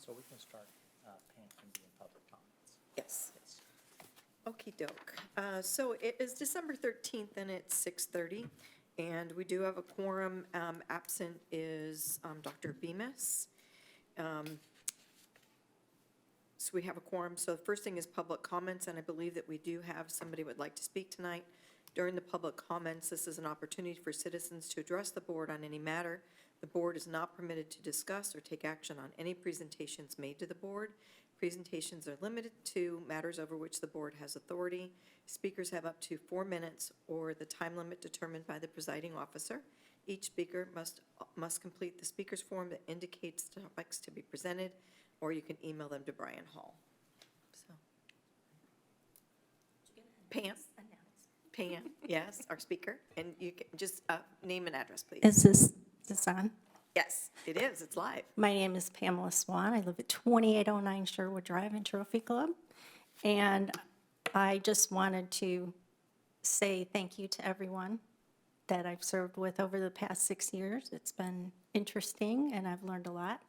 So we can start, Pam can be in public comments. Yes. Yes. Okey doke. So it is December 13th and it's 6:30, and we do have a quorum. Absent is Dr. Bemis. So we have a quorum. So the first thing is public comments, and I believe that we do have somebody who would like to speak tonight. During the public comments, this is an opportunity for citizens to address the board on any matter. The board is not permitted to discuss or take action on any presentations made to the board. Presentations are limited to matters over which the board has authority. Speakers have up to 4 minutes or the time limit determined by the presiding officer. Each speaker must complete the speaker's form that indicates the topics to be presented, or you can email them to Brian Hall. So, Pam, yes, our speaker, and you can just name and address, please. Is this on? Yes, it is, it's live. My name is Pamela Swan. I live at 2809 Sherwood Drive in Trophy Club. And I just wanted to say thank you to everyone that I've served with over the past 6 years. It's been interesting, and I've learned a lot.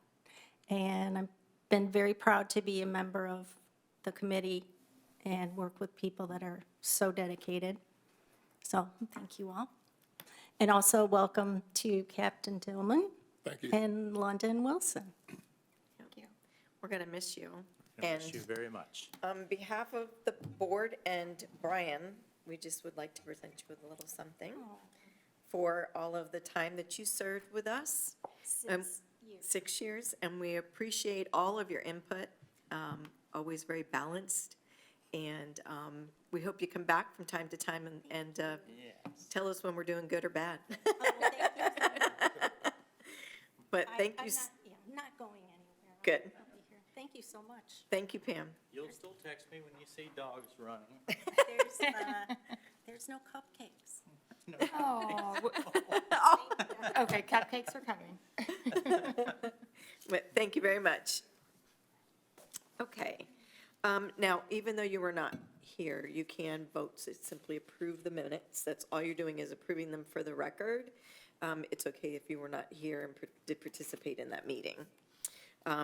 And I've been very proud to be a member of the committee and work with people that are so dedicated. So thank you all. And also welcome to Captain Tillman. Thank you. And London Wilson. Thank you. We're going to miss you. Thank you very much. On behalf of the board and Brian, we just would like to present you with a little something for all of the time that you served with us. 6 years, and we appreciate all of your input, always very balanced. And we hope you come back from time to time and Yes. tell us when we're doing good or bad. But thank you. I'm not going anywhere. Good. I'll be here. Thank you so much. Thank you, Pam. You'll still text me when you see dogs running. There's no cupcakes. Oh, okay, cupcakes are coming. But thank you very much. Okay. Now, even though you were not here, you can vote to simply approve the minutes. That's all you're doing is approving them for the record. It's okay if you were not here and did participate in that meeting.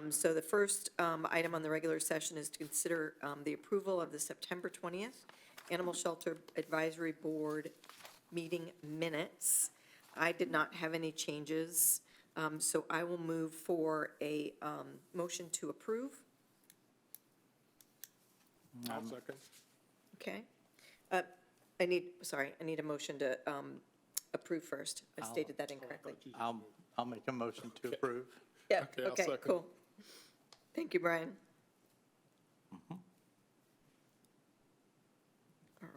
So the first item on the regular session is to consider the approval of the September 20th Animal Shelter Advisory Board meeting minutes. I did not have any changes, so I will move for a motion to approve. I'll second. Okay. I need a motion to approve first. I stated that incorrectly. I'll make a motion to approve. Yeah, Okay, I'll okay, second. cool. Thank you, Brian. All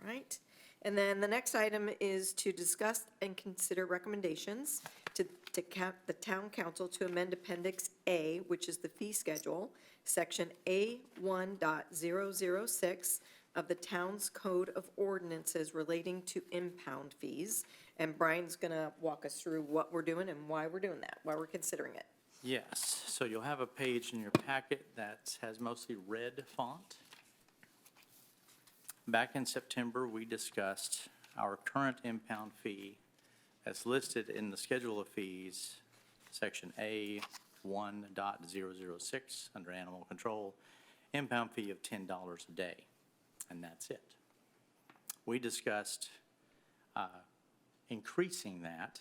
right. And then the next item is to discuss and consider recommendations to the town council to amend Appendix A, which is the fee schedule, Section A1.006 of the town's Code of Ordinances relating to impound fees. And Brian's going to walk us through what we're doing and why we're doing that, why we're considering it. Yes, so you'll have a page in your packet that has mostly red font. Back in September, we discussed our current impound fee as listed in the Schedule of Fees, Section A1.006, under Animal Control, impound fee of $10 a day, and that's it. We discussed increasing that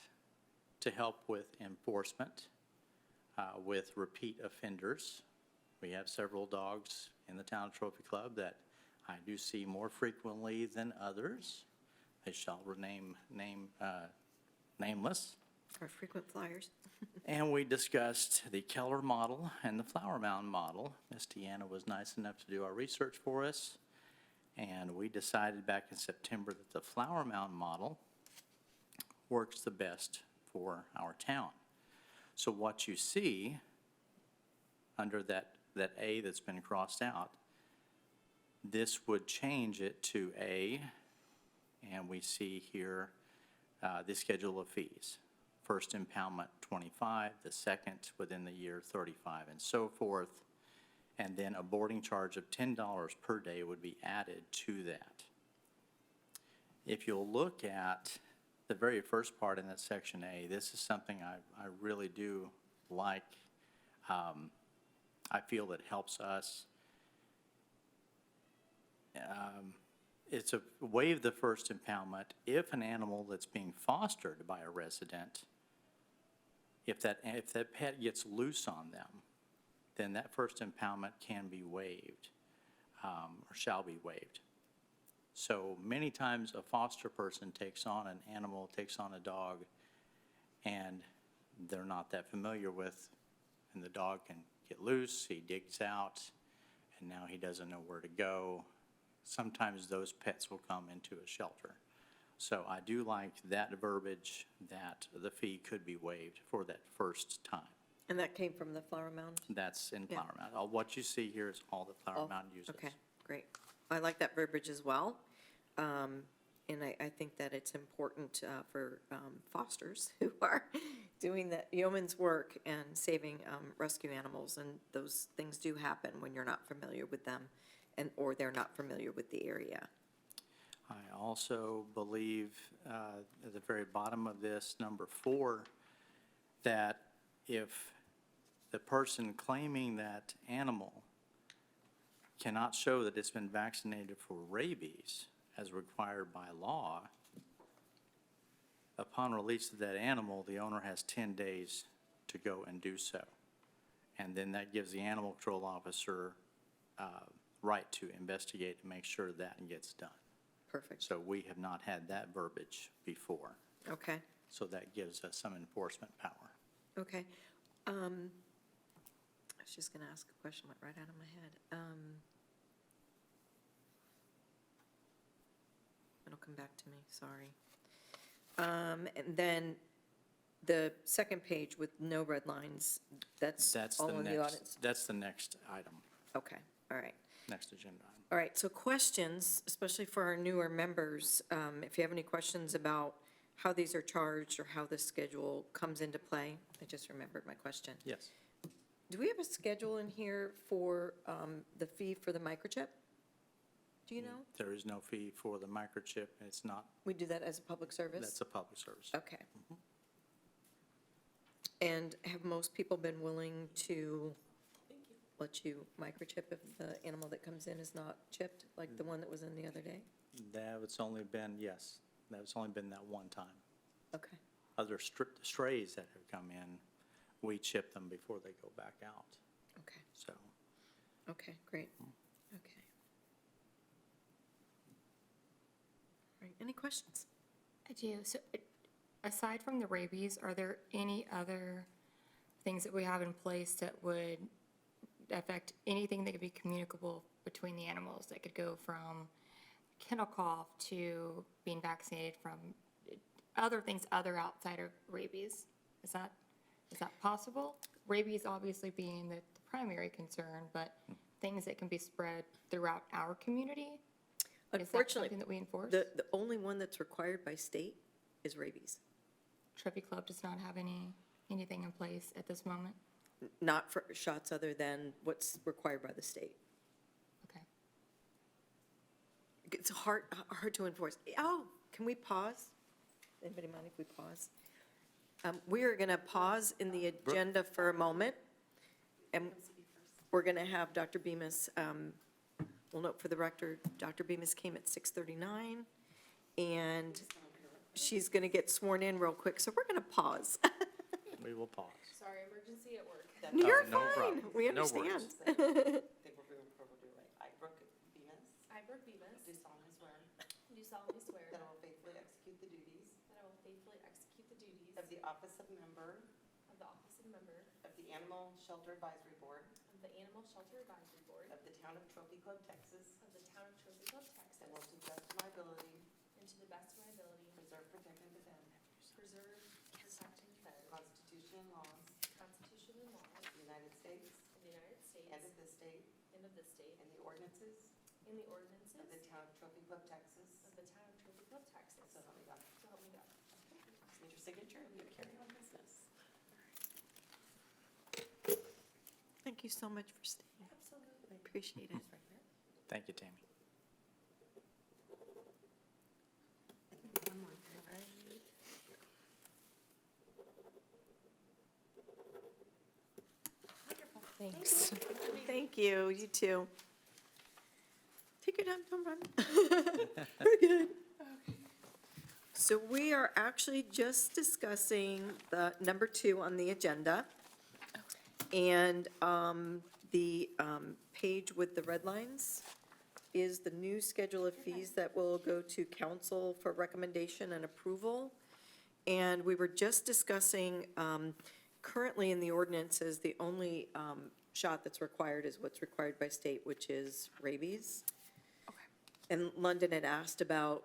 to help with enforcement, with repeat offenders. We have several dogs in the town Trophy Club that I do see more frequently than others. They shall remain nameless. Our frequent flyers. And we discussed the Keller model and the Flower Mound model. Ms. Deanna was nice enough to do our research for us, and we decided back in September that the Flower Mound model works the best for our town. So what you see under that A that's been crossed out, this would change it to A, and we see here the schedule of fees. First impoundment, 25, the second within the year, 35, and so forth. And then a boarding charge of $10 per day would be added to that. If you'll look at the very first part in that Section A, this is something I really do like I feel it helps us. It's a waive the first impoundment if an animal that's being fostered by a resident, if that pet gets loose on them, then that first impoundment can be waived, or shall be waived. So many times a foster person takes on an animal, takes on a dog, and they're not that familiar with, and the dog can get loose, he digs out, and now he doesn't know where to go. Sometimes those pets will come into a shelter. So I do like that verbiage, that the fee could be waived for that first time. And that came from the Flower Mound? That's in Yeah. Flower Mound. What you see here is all the Flower Oh, Mound uses. Okay, great. I like that verbiage as well. And I think that it's important for fosters who are doing the yeoman's work and saving rescue animals. And those things do happen when you're not familiar with them or they're not familiar with the area. I also believe at the very bottom of this, number 4, that if the person claiming that animal cannot show that it's been vaccinated for rabies as required by law, upon release of that animal, the owner has 10 days to go and do so. And then that gives the animal control officer right to investigate and make sure that gets done. Perfect. So we have not had that verbiage before. Okay, So that gives us some enforcement power. okay. I was just going to ask a question, went right out of my head. It'll come back to me, sorry. And then the second page with no red lines, that's That's all the in the next, audits? that's the next item, Okay, all right. next agenda item. All right, so questions, especially for our newer members, if you have any questions about how these are charged or how this schedule comes into play, I just remembered my question. Yes. Do we have a schedule in here for the fee for the microchip? Do you know? There is no fee for the microchip. It's not, We do that as a public service? that's a public service. Okay. And have most people been willing to let you microchip if the animal that comes in is not chipped, like the one that was in the other day? That's only been, yes, that's only been that one time. Okay, Other strays that have come in, we chip them before they go back out, okay, so. okay, great, okay. All right, any questions? I do. So aside from the rabies, are there any other things that we have in place that would affect anything that could be communicable between the animals, that could go from kennel cough to being vaccinated from other things other outside of rabies? Is that possible? Rabies obviously being the primary concern, but things that can be spread throughout our community? Is that Unfortunately, something that we enforce? the only one that's required by state is rabies. Trophy Club does not have anything in place at this moment? Not for shots other than what's required by the state. Okay. It's hard to enforce. Oh, can we pause? Anybody mind if we pause? We are going to pause in the agenda for a moment. And we're going to have Dr. Bemis, we'll note for the record, Dr. Bemis came at 6:39, and she's going to get sworn in real quick, so we're going to pause. We will pause. Sorry, emergency at work. You're no fine, problem. we No understand. worries. I, Brooke Bemis, Do solemnly swear do solemnly swear that I will faithfully execute the duties that I will faithfully execute the duties of the office of member of the office of member of the Animal Shelter Advisory Board of the Animal Shelter Advisory Board of the town of Trophy Club, Texas, of the town of Trophy Club, Texas, and will to the best of my ability and to the best of my ability preserve, protect, and defend preserve, protect, and defend the Constitution and laws the Constitution and laws of the United States of the United States and of this state, and of this state, and the ordinances and the ordinances of the town of Trophy Club, Texas. of the town of Trophy Club, Texas. So help me God. So help me God. Just need your signature and we carry on business. Thank you so much for staying. Absolutely. I appreciate it. Thank you, Tammy. One more, right? Thanks. Thank you, you too. Take your time, don't run. We're good. So we are actually just discussing the number 2 on the agenda. And the page with the red lines is the new schedule of fees that will go to council for recommendation and approval. And we were just discussing, currently in the ordinances, the only shot that's required is what's required by state, which is rabies. And London had asked about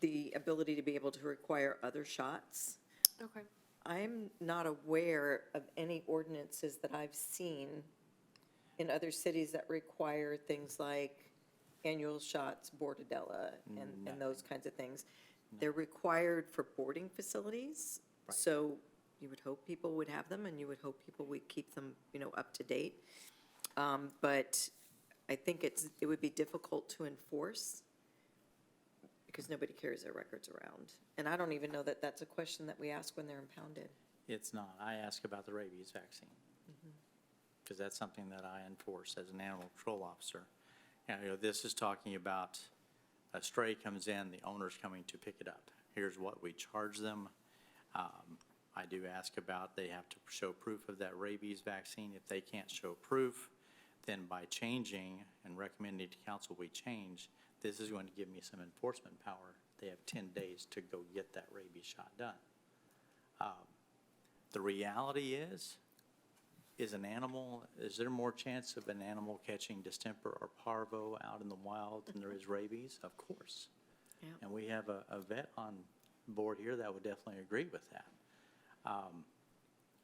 the ability to be able to require other shots. Okay. I'm not aware of any ordinances that I've seen in other cities that require things like annual shots, Bordetella, and those kinds of things. They're required for boarding facilities, Right. so you would hope people would have them, and you would hope people would keep them, up to date. But I think it would be difficult to enforce because nobody carries their records around. And I don't even know that that's a question that we ask when they're impounded. It's not. I ask about the rabies vaccine. Because that's something that I enforce as an animal control officer. And, this is talking about a stray comes in, the owner's coming to pick it up. Here's what we charge them. I do ask about, they have to show proof of that rabies vaccine. If they can't show proof, then by changing and recommending to council we change, this is going to give me some enforcement power. They have 10 days to go get that rabies shot done. The reality is there more chance of an animal catching distemper or parvo out in the wild than there is rabies? Of course. Yeah. And we have a vet on board here that would definitely agree with that.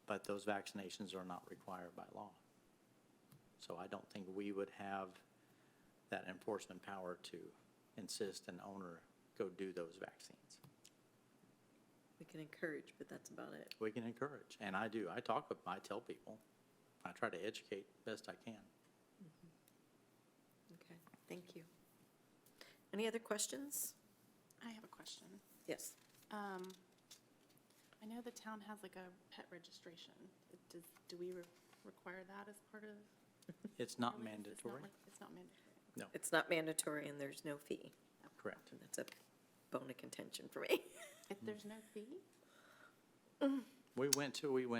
But those vaccinations are not required by law. So I don't think we would have that enforcement power to insist an owner go do those vaccines. We can encourage, but that's about it. We can encourage, and I do. I tell people. I try to educate best I can. Okay, thank you. Any other questions? I have a question. Yes. I know the town has like a pet registration. Do we require that as part of? It's not our lease? mandatory. It's not mandatory. No, It's not mandatory and there's no fee. correct. And that's a bone of contention for me. If there's no fee? We went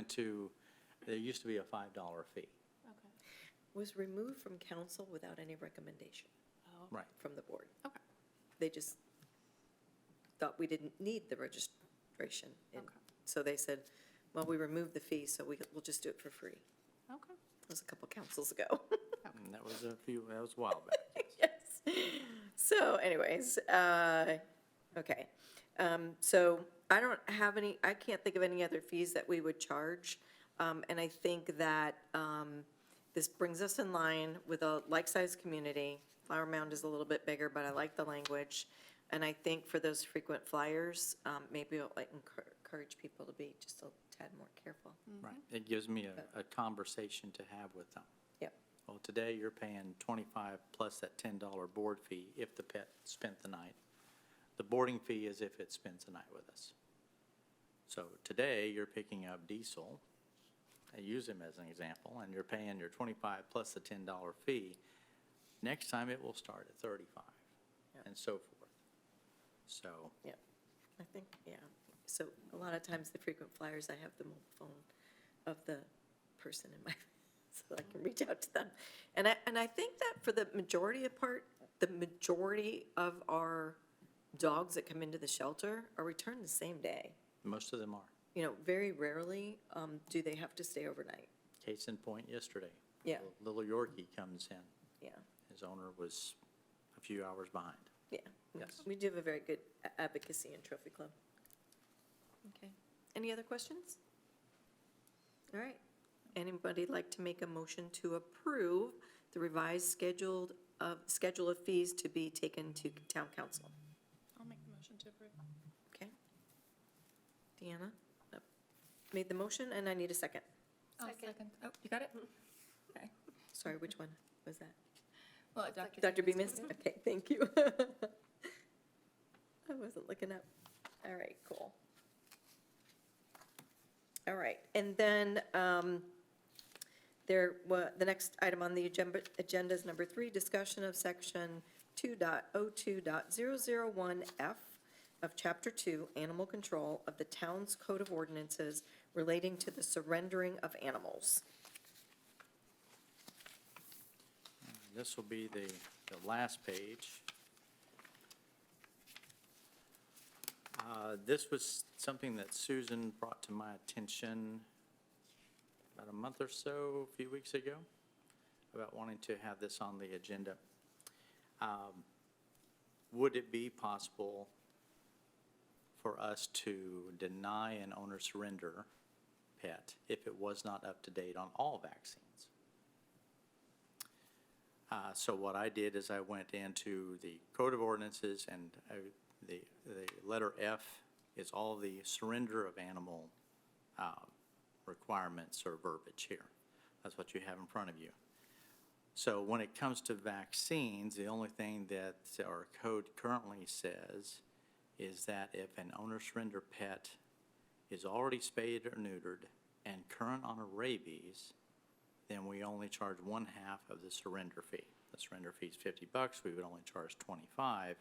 to, there used to be a $5 fee. Okay. Was removed from council without any recommendation Oh, Right. from the board. okay. They just thought we didn't need the registration. And Okay. so they said, well, we removed the fee, so we'll just do it for free. Okay. That was a couple councils ago. And that was a while back. Yes. So anyways, okay. So I can't think of any other fees that we would charge. And I think that this brings us in line with a like-sized community. Flower Mound is a little bit bigger, but I like the language. And I think for those frequent flyers, maybe it'll encourage people to be just a tad more careful. Right. It gives me a conversation to have with them. Yep. Well, today you're paying $25 plus that $10 board fee if the pet spent the night. The boarding fee is if it spends the night with us. So today you're picking up Diesel. I use him as an example, and you're paying your $25 plus the $10 fee. Next time it will start at $35 and so forth. So, Yeah, I think, yeah. So a lot of times the frequent flyers, I have the mobile phone of the person in my, so I can reach out to them. And I think that for the majority of our dogs that come into the shelter are returned the same day. most of them are. Very rarely do they have to stay overnight. Case in point yesterday. Yeah. Little Yorkie comes in. Yeah, His owner was a few hours behind. yeah. Yes. We do have a very good advocacy in Trophy Club. Okay. Any other questions? All right. Anybody like to make a motion to approve the revised schedule of fees to be taken to town council? I'll make the motion to approve. Okay. Deanna made the motion, and I need a second. I'll second. Oh, you got it? Okay. Sorry, which one was that? Well, Dr. Dr. Bemis? Okay, thank you. I wasn't looking up. All right, cool. All right, and then The next item on the agenda is number 3, discussion of section 2.02.001F of Chapter 2, Animal Control of the Town's Code of Ordinances relating to the surrendering of animals. This will be the last page. This was something that Susan brought to my attention about a month or so, a few weeks ago, about wanting to have this on the agenda. Would it be possible for us to deny an owner surrender pet if it was not up to date on all vaccines? So what I did is I went into the Code of Ordinances, and the letter F is all the surrender of animal requirements or verbiage here. That's what you have in front of you. So when it comes to vaccines, the only thing that our code currently says is that if an owner surrender pet is already spayed or neutered and current on a rabies, then we only charge 1/2 of the surrender fee. The surrender fee is $50. We would only charge $25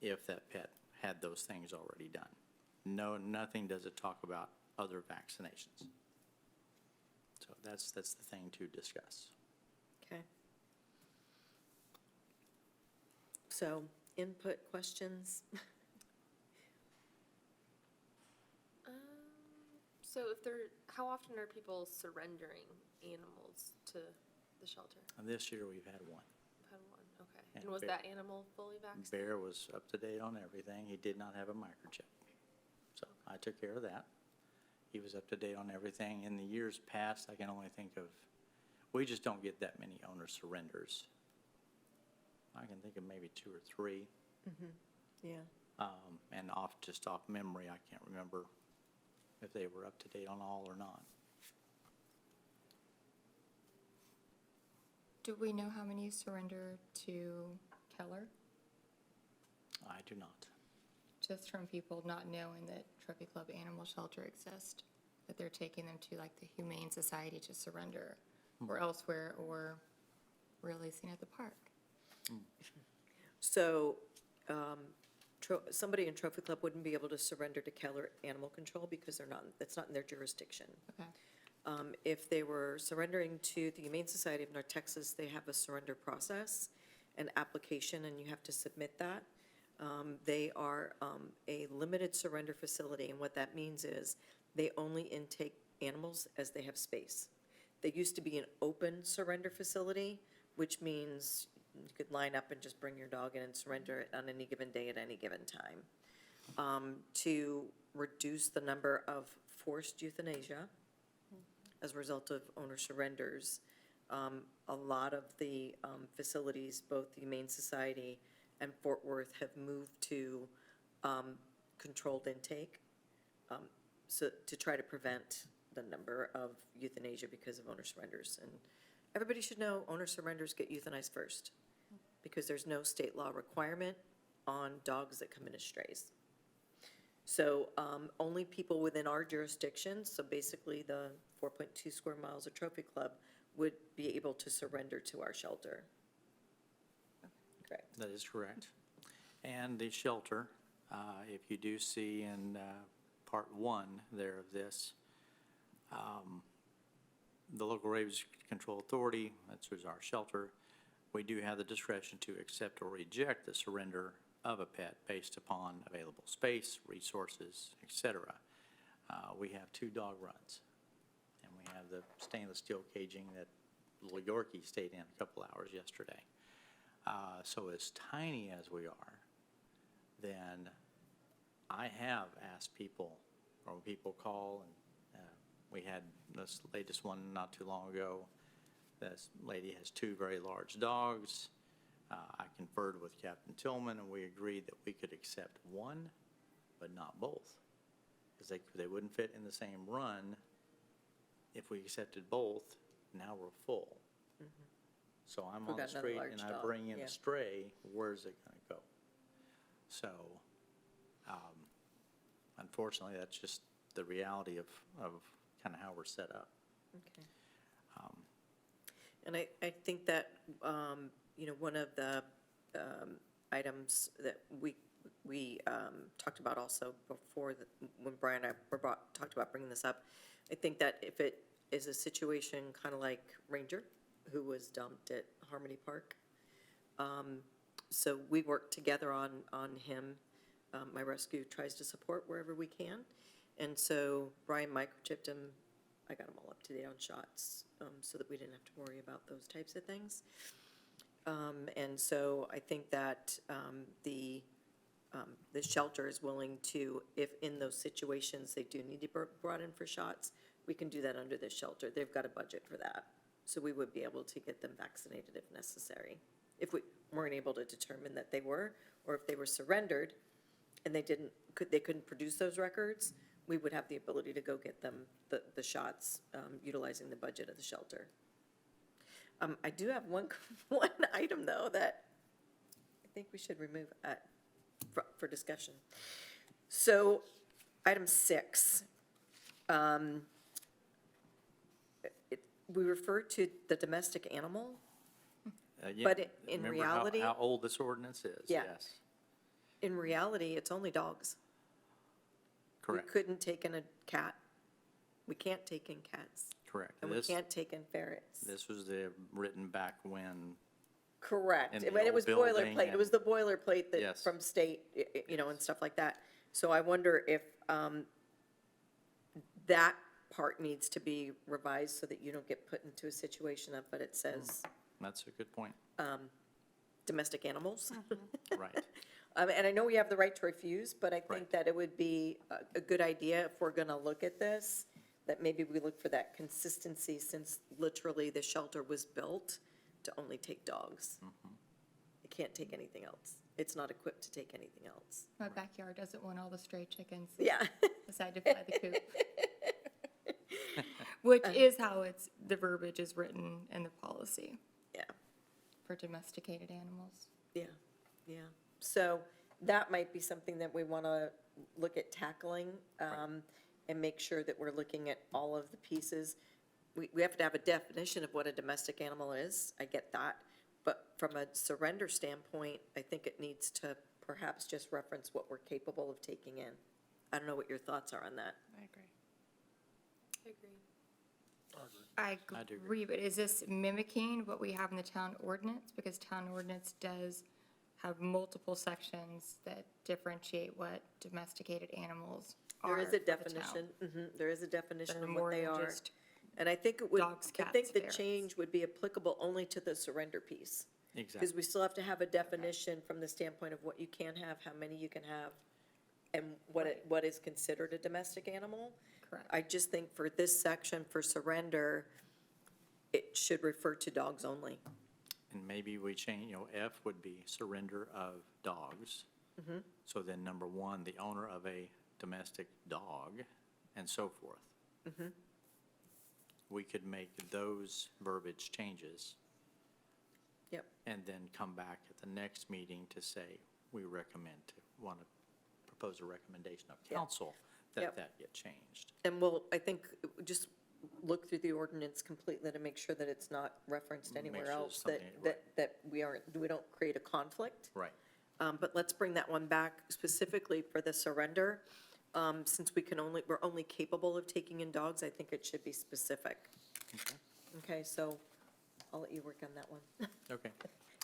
if that pet had those things already done. No, nothing does it talk about other vaccinations. So that's the thing to discuss. Okay. So, input, questions? So if they're, how often are people surrendering animals to the shelter? And this year, we've had one. I've had one, okay. And And was Bear- that animal fully vaccinated? Bear was up to date on everything. He did not have a microchip. So I took care of that. He was up to date on everything. In the years past, I can only think of, we just don't get that many owner surrenders. I can think of maybe 2 or 3. Yeah. And off memory, I can't remember if they were up to date on all or not. Do we know how many surrender to Keller? I do not. Just from people not knowing that Trophy Club Animal Shelter exists, that they're taking them to like the Humane Society to surrender, or elsewhere, or releasing at the park. So, somebody in Trophy Club wouldn't be able to surrender to Keller Animal Control because that's not in their jurisdiction. Okay. If they were surrendering to the Humane Society of North Texas, they have a surrender process, an application, and you have to submit that. They are a limited surrender facility, and what that means is they only intake animals as they have space. They used to be an open surrender facility, which means you could line up and just bring your dog in and surrender it on any given day at any given time. To reduce the number of forced euthanasia as a result of owner surrenders, a lot of the facilities, both the Humane Society and Fort Worth, have moved to controlled intake, so to try to prevent the number of euthanasia because of owner surrenders. And everybody should know owner surrenders get euthanized first, because there's no state law requirement on dogs that come in as strays. So only people within our jurisdiction, so basically the 4.2 square miles of Trophy Club, would be able to surrender to our shelter. Correct. That is correct. And the shelter, if you do see in Part 1 there of this, the local rabies control authority, that's who's our shelter, we do have the discretion to accept or reject the surrender of a pet based upon available space, resources, etc. We have 2 dog runs, and we have the stainless steel caging that little Yorkie stayed in a couple hours yesterday. So as tiny as we are, then I have asked people, or when people call, and we had this latest one not too long ago. This lady has 2 very large dogs. I conferred with Captain Tillman, and we agreed that we could accept 1, but not both, because they wouldn't fit in the same run. If we accepted both, now we're full. So I'm We've on the got another street large and I dog, bring in yeah. a stray, where's it going to go? So unfortunately, that's just the reality of kind of how we're set up. Okay. And I think that, one of the items that we talked about also before, when Brian and I talked about bringing this up, I think that if it is a situation kind of like Ranger, who was dumped at Harmony Park, so we work together on him. My rescue tries to support wherever we can. And so Brian microchipped him. I got him all up to date on shots, so that we didn't have to worry about those types of things. And so I think that the shelter is willing to, if in those situations they do need to be brought in for shots, we can do that under this shelter. They've got a budget for that. So we would be able to get them vaccinated if necessary. If we weren't able to determine that they were, or if they were surrendered and they couldn't produce those records, we would have the ability to go get them the shots, utilizing the budget of the shelter. I do have one item, though, that I think we should remove for discussion. So, item 6. We refer to the domestic animal, Yeah, but in remember reality, how old this ordinance is? Yeah. Yes, in reality, it's only dogs. correct, We couldn't take in a cat. We can't take in cats. correct. And we This, can't take in ferrets. this was written back when, Correct. in And the it old was building boilerplate. It was the boilerplate that, Yes. from state, and stuff like that. So I wonder if that part needs to be revised so that you don't get put into a situation of, but it says that's a good point, domestic animals. right. And I know we have the right to refuse, but I think Right. that it would be a good idea if we're gonna look at this, that maybe we look for that consistency, since literally the shelter was built to only take dogs. It can't take anything else. It's not equipped to take anything else. My backyard doesn't want all the stray chickens. Yeah. Decide to fly the coop. Which is how the verbiage is written in the policy Yeah, for domesticated animals. yeah, yeah. So that might be something that we want to look at tackling, and make sure that we're looking at all of the pieces. We have to have a definition of what a domestic animal is, I get that. But from a surrender standpoint, I think it needs to perhaps just reference what we're capable of taking in. I don't know what your thoughts are on that. I agree. I agree. I I do agree, but is this mimicking what we have in the town ordinance? Because town ordinance does have multiple sections that differentiate what domesticated animals are There is a for the town. definition, there is a definition That are of more what they than are. just And I think it would, dogs, I think cats, the ferrets. change would be applicable only to the surrender piece. Because Exactly, we still have to have a definition from the standpoint of what you can have, how many you can have, and what is considered a domestic animal. Correct. I just think for this section, for surrender, it should refer to dogs only. and maybe we change, F would be surrender of dogs. So then number 1, the owner of a domestic dog, and so forth. We could make those verbiage changes Yep, and then come back at the next meeting to say, we want to propose a recommendation of Yep. council Yep. that get changed. and we'll, I think, just look through the ordinance completely to make sure that it's not referenced Make anywhere sure there's else, that, something- right. that we don't create a conflict. Right. But let's bring that one back specifically for the surrender. Since we're only capable of taking in dogs, I think it should be specific. Okay. Okay, so I'll let you work on that one. Okay.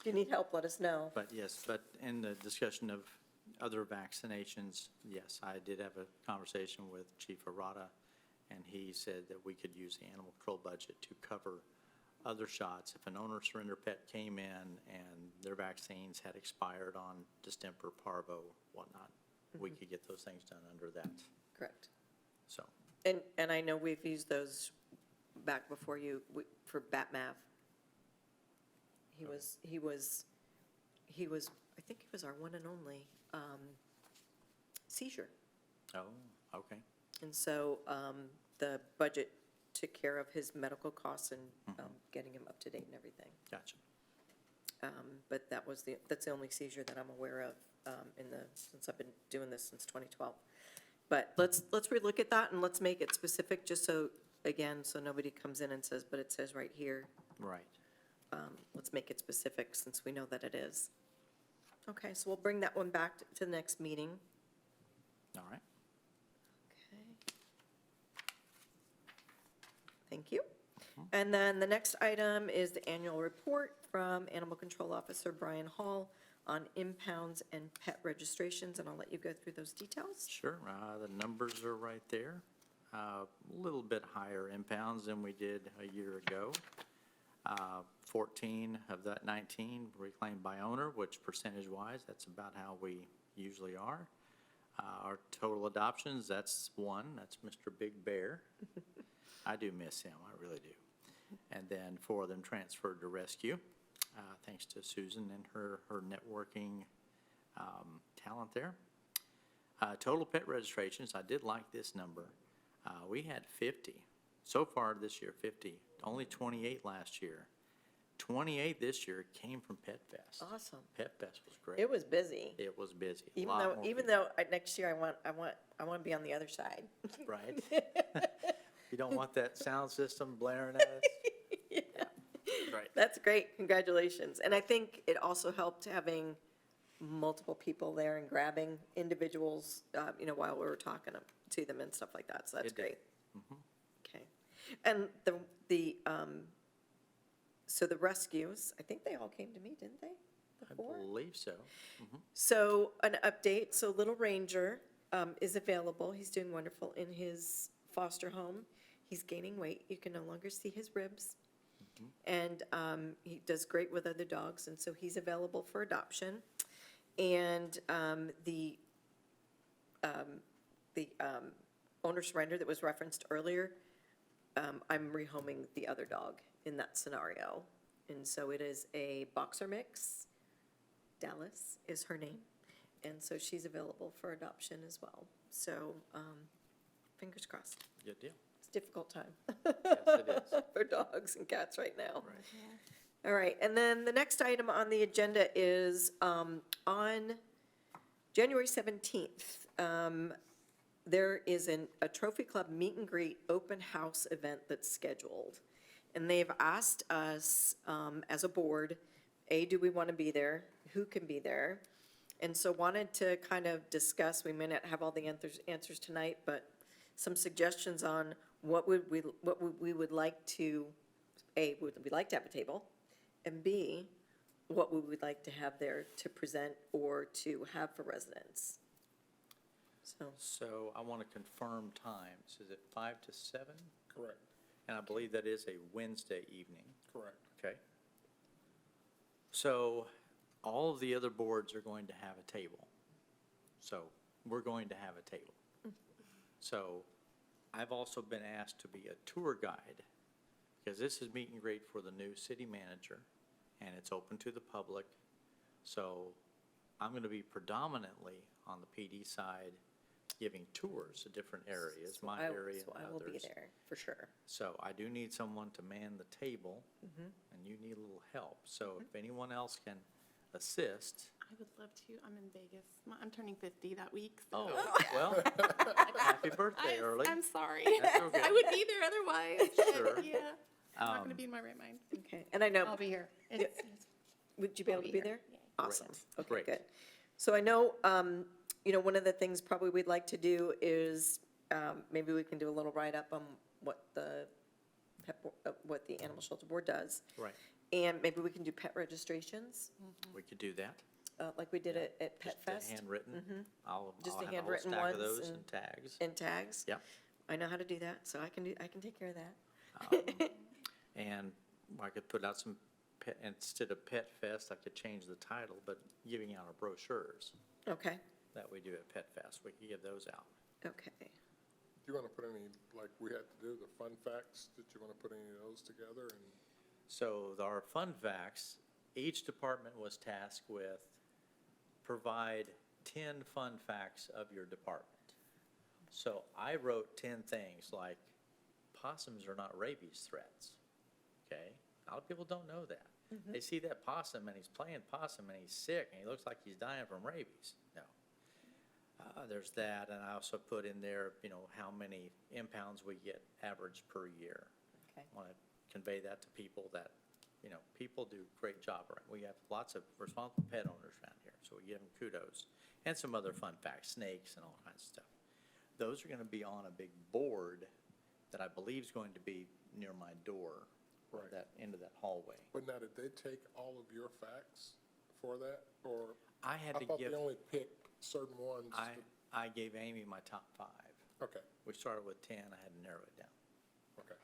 If you need help, let us know. But yes, but in the discussion of other vaccinations, yes, I did have a conversation with Chief Arata, and he said that we could use the animal control budget to cover other shots. If an owner surrender pet came in and their vaccines had expired on distemper, parvo, whatnot, we could get those things done under that, Correct. so. And I know we've used those back before you, for BATMAV. He was, I think he was our one and only seizure. Oh, okay, And so the budget took care of his medical costs and getting him up to date and everything. gotcha. But that's the only seizure that I'm aware of since I've been doing this since 2012. But let's relook at that and let's make it specific, just so, again, so nobody comes in and says, but it says right here. Right. let's make it specific since we know that it is. Okay, so we'll bring that one back to the next meeting. All right. Okay. Thank you. And then the next item is the annual report from Animal Control Officer Brian Hall on impounds and pet registrations, and I'll let you go through those details. Sure, the numbers are right there. A little bit higher impounds than we did a year ago. 14 of that 19 reclaimed by owner, which percentage-wise, that's about how we usually are. Our total adoptions, that's one, that's Mr. Big Bear. I do miss him, I really do. And then 4 of them transferred to rescue, thanks to Susan and her networking talent there. Total pet registrations, I did like this number. We had 50. So far this year, 50. Only 28 last year. 28 this year came from Pet Fest. Awesome. Pet Fest was great. It was busy. It was busy. A Even lot though, more even people. though next year I want to be on the other side. Right? You don't want that sound system blaring at us? Right. That's great, congratulations. And I think it also helped having multiple people there and grabbing individuals, while we were talking to them and stuff like that, so that's It did. great. Okay. And so the rescues, I think they all came to me, didn't they? The I 4? believe so. So an update, so Little Ranger is available. He's doing wonderful in his foster home. He's gaining weight. You can no longer see his ribs. And he does great with other dogs, and so he's available for adoption. And the owner surrender that was referenced earlier, I'm rehoming the other dog in that scenario. And so it is a boxer mix. Dallas is her name. And so she's available for adoption as well. So fingers crossed. Good deal. It's a difficult time Yes, it is. for dogs and cats right now. Right. All right, and then the next item on the agenda is on January 17th, there is a Trophy Club meet and greet open house event that's scheduled. And they've asked us, as a board, do we want to be there? Who can be there? And so wanted to kind of discuss, we may not have all the answers tonight, but some suggestions on what we would like to, would we like to have a table? And B, what we would like to have there to present or to have for residents. So I want to confirm times. Is it 5 to 7? Correct, And I believe that is a Wednesday evening. correct. Okay. So all of the other boards are going to have a table. So we're going to have a table. So I've also been asked to be a tour guide, because this is meet and greet for the new city manager, and it's open to the public. So I'm going to be predominantly on the PD side, giving tours of different areas, my area So and I will be others. there, for sure. So I do need someone to man the table, and you need a little help. So if anyone else can assist. I would love to. I'm in Vegas. I'm turning 50 that week. So. Oh, well, happy birthday early. I'm sorry. That's okay. I would be there otherwise. but Sure. Yeah. I'm not going to be in my right mind. Okay, and I know, I'll be here. would you be I'll able to be be there? here. Awesome, okay, Great. good. So I know, one of the things probably we'd like to do is, maybe we can do a little write-up on what the Animal Shelter Board does. Right, And maybe we can do pet registrations, we could do that. like we did at Pet Just Fest. a handwritten. I'll Just the have a whole handwritten stack of ones those and- and tags. And tags. Yep. I know how to do that, so I can take care of that. And I could put out some, instead of Pet Fest, I could change the title, but giving out our brochures Okay, that we do at Pet Fest, we could give those out. okay. Do you want to put any, like we had to do, the fun facts, did you want to put any of those together? And So our fun facts, each department was tasked with provide 10 fun facts of your department. So I wrote 10 things like possums are not rabies threats, okay? A lot of people don't know that. They see that possum and he's playing possum and he's sick and he looks like he's dying from rabies. No. There's that, and I also put in there, how many impounds we get average per year. Okay. Want to convey that to people that, people do a great job around. We have lots of responsible pet owners around here, so we give them kudos. And some other fun facts, snakes and all kinds of stuff. Those are gonna be on a big board that I believe is going to be near my door, or Right. that end of that hallway. But now, did they take all of your facts for that, or? I had I to thought give, they only picked certain ones. I gave Amy my top 5. Okay, We started with 10, I had to narrow it down. okay.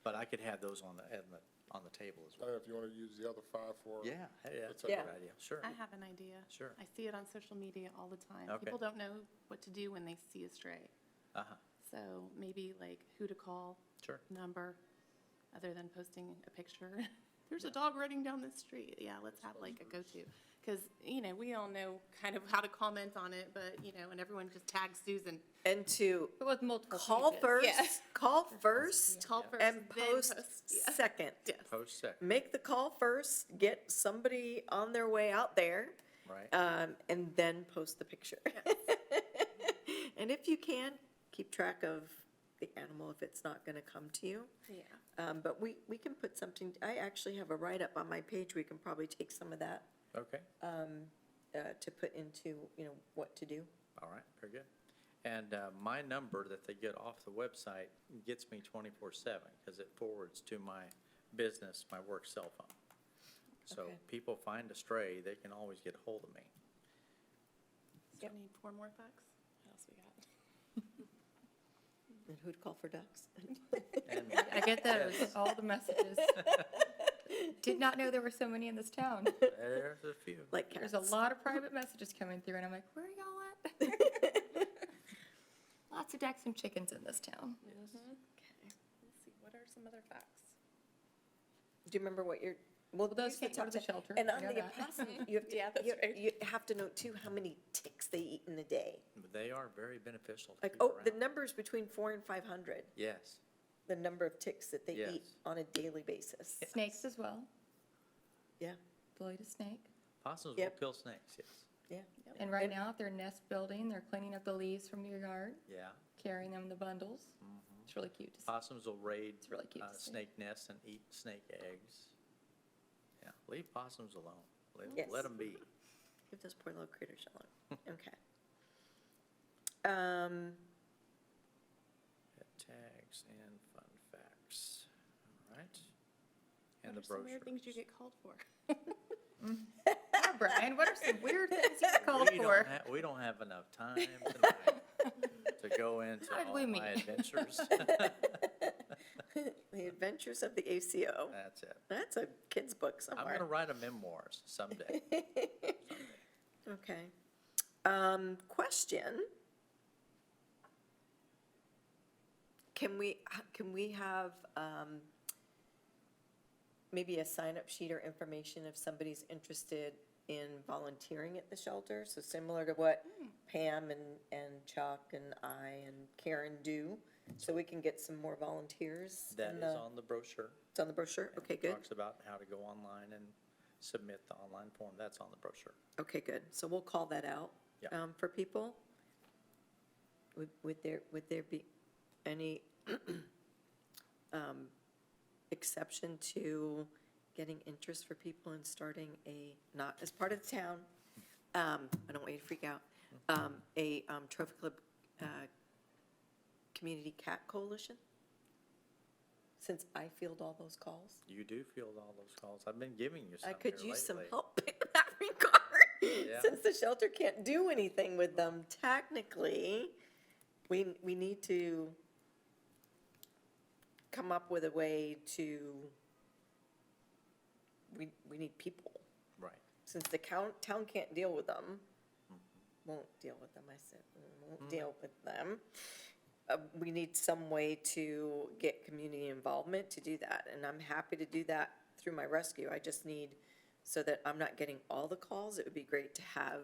But I could have those on the table as I don't well. know if you want to use the other 5 for. Yeah, hey, that's a Yeah. good idea, sure. I have an idea. Sure. I see it on social media all the time. Okay. People don't know what to do when they see a stray. Uh-huh, So maybe like who to call, sure. number, other than posting a picture. There's a dog running down the street. Yeah, let's have like a go-to. Because, we all know kind of how to comment on it, but, and everyone just tags Susan. And to But with multiple call pages. first, call first, Call first, and then post yeah. second. Yes. Post second, Make the call first, get somebody on their way out there, right? and then post the picture. And if you can, keep track of the animal if it's not gonna come to you. Yeah. But we can put something, I actually have a write-up on my page, we can probably take some of that, Okay, to put into, what to do. all right, very good. And my number that they get off the website gets me 24/7 because it forwards to my business, my work cell phone. So Okay. people find a stray, they can always get a hold of me. So we need 4 more facts? What else we got? And who'd call for ducks? And I get those, all the messages. Did not know there were so many in this town. there's a few. Like cats. There's a lot of private messages coming through, and I'm like, where are y'all at? Lots of ducks and chickens in this town. Okay. Let's see, what are some other facts? Do you remember what well, those use the can't go to the top 10. shelter, And I on know the that. opossum, you have to, Yeah, that's right. you have to note too, how many ticks they eat in a day. But they are very beneficial to Like, keep the around. number's between 400 and 500, Yes, the number of ticks that they eat Yes. on a daily basis. Snakes as well, Yeah, ability to snake. possums will Yep. kill snakes, yes. yeah. And right now, if they're nest building, they're cleaning up the leaves from your yard, Yeah. carrying them in the bundles. It's really cute to see. Possums will raid It's really cute to see. snake nests and eat snake eggs. Yeah, leave possums alone. Yes. Let them be. Leave those poor little critters alone. Okay. Pet tags and fun facts, all right? And What the are some weird brochure. things you get called for? Yeah, Brian, what are some weird things you get called for? We don't have enough time tonight to go into How did all we my meet? adventures. The Adventures of the ACO. That's it. That's a kid's book I'm somewhere. gonna write a memoirs someday. Okay. Question. Can we have, maybe a sign-up sheet or information if somebody's interested in volunteering at the shelter? So similar to what Pam and Chuck and I and Karen do, so we can get some more volunteers. That in is the- on the brochure. It's on the brochure? and Okay, it good. Talks about how to go online and submit the online form. That's on the brochure. Okay, good. So we'll call that out Yeah. for people. Would there be any exception to getting interest for people in starting not as part of the town, I don't want you to freak out, a Trophy Club Community Cat Coalition? Since I field all those calls. You do field all those calls. I've been giving you some I could here use some lately. help in that regard. Yeah. Since the shelter can't do anything with them technically, we need to come up with a way to, we need people. Right. Since the town can't deal with them, won't deal with them, I said, won't deal with them. We need some way to get community involvement to do that, and I'm happy to do that through my rescue. I just need, so that I'm not getting all the calls, it would be great to have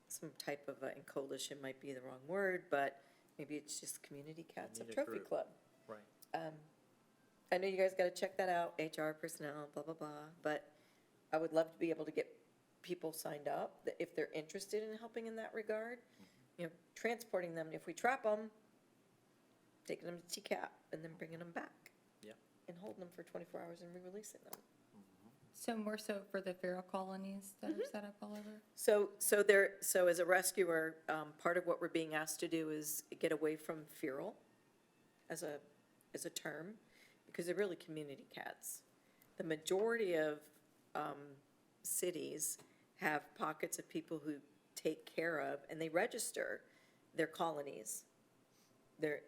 some type of, and coalition might be the wrong word, but maybe it's just Community Cats of need a Trophy group. Club. Right. I know you guys gotta check that out, HR personnel, blah, blah, blah, but I would love to be able to get people signed up, that if they're interested in helping in that regard, transporting them, if we trap them, taking them to TCAP, and then bringing them back. Yep. And holding them for 24 hours and re-releasing them. So more so for the feral colonies that are set up all over? So as a rescuer, part of what we're being asked to do is get away from feral as a term, because they're really community cats. The majority of cities have pockets of people who take care of, and they register their colonies.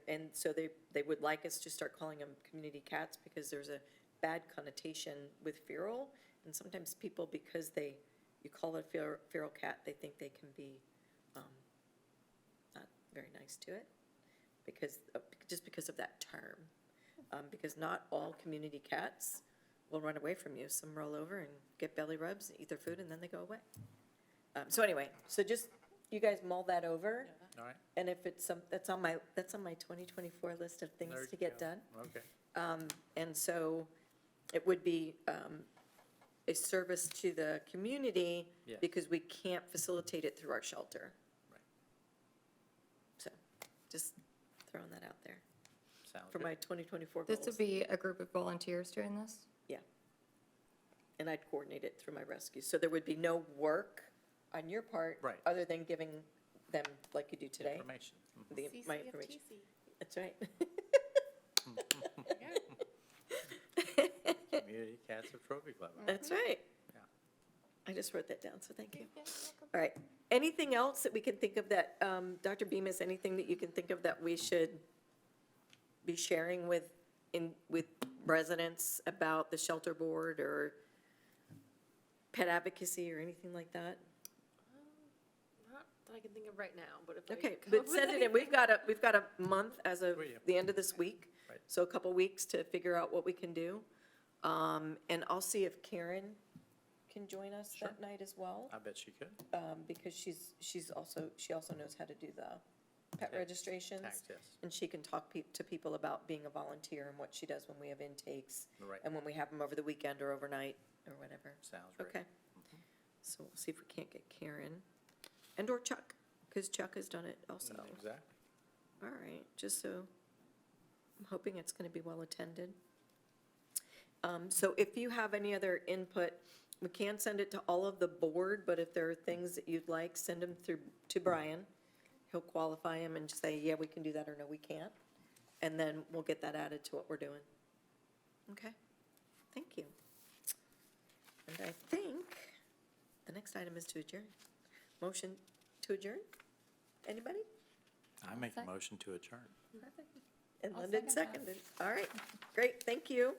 And so they would like us to start calling them community cats, because there's a bad connotation with feral, and sometimes people, because you call it a feral cat, they think they can be not very nice to it, just because of that term. Because not all community cats will run away from you. Some roll over and get belly rubs, eat their food, and then they go away. So anyway, so just, you guys mull that over, All right. and if it's that's on my 2024 list of things There to you get go. done. Okay. And so it would be a service to the community, Yes. because we can't facilitate it through our shelter. Right. So, just throwing that out there Sounds for good. my 2024 goals. This would be a group of volunteers doing this? Yeah. And I'd coordinate it through my rescue. So there would be no work on your part. Right. Other than giving them, like you do today, Information. Mhm. my information. CCFTC. That's right. Community Cats of Trophy Club. That's right. Yeah. I just wrote that down, so thank you. All right. Anything else that we can think of that, Dr. Bemis, anything that you can think of that we should be sharing with residents about the shelter board or pet advocacy or anything like that? Not that I can think of right now, but if I Okay, come but up with send it in. anything- We've got a month as of Oh, yeah. the end of this week. Right. So a couple weeks to figure out what we can do. And I'll see if Karen can join us Sure. that night as well. I bet she could. Because she also knows how to do the pet Tax- registrations. Tax, yes. And she can talk to people about being a volunteer and what she does when we have intakes. Right. And when we have them over the weekend or overnight or whatever. Sounds great. Okay. So we'll see if we can't get Karen and/or Chuck, because Chuck has done it also. Exactly. All right, just so, I'm hoping it's going to be well attended. So if you have any other input, we can send it to all of the board, but if there are things that you'd like, send them to Brian. He'll qualify them and just say, yeah, we can do that, or no, we can't. And then we'll get that added to what we're doing. Okay, thank you. And I think the next item is to adjourn. Motion to adjourn? Anybody? I make a motion to adjourn. And I'll Lyndon second that. seconded. All right, great, thank you.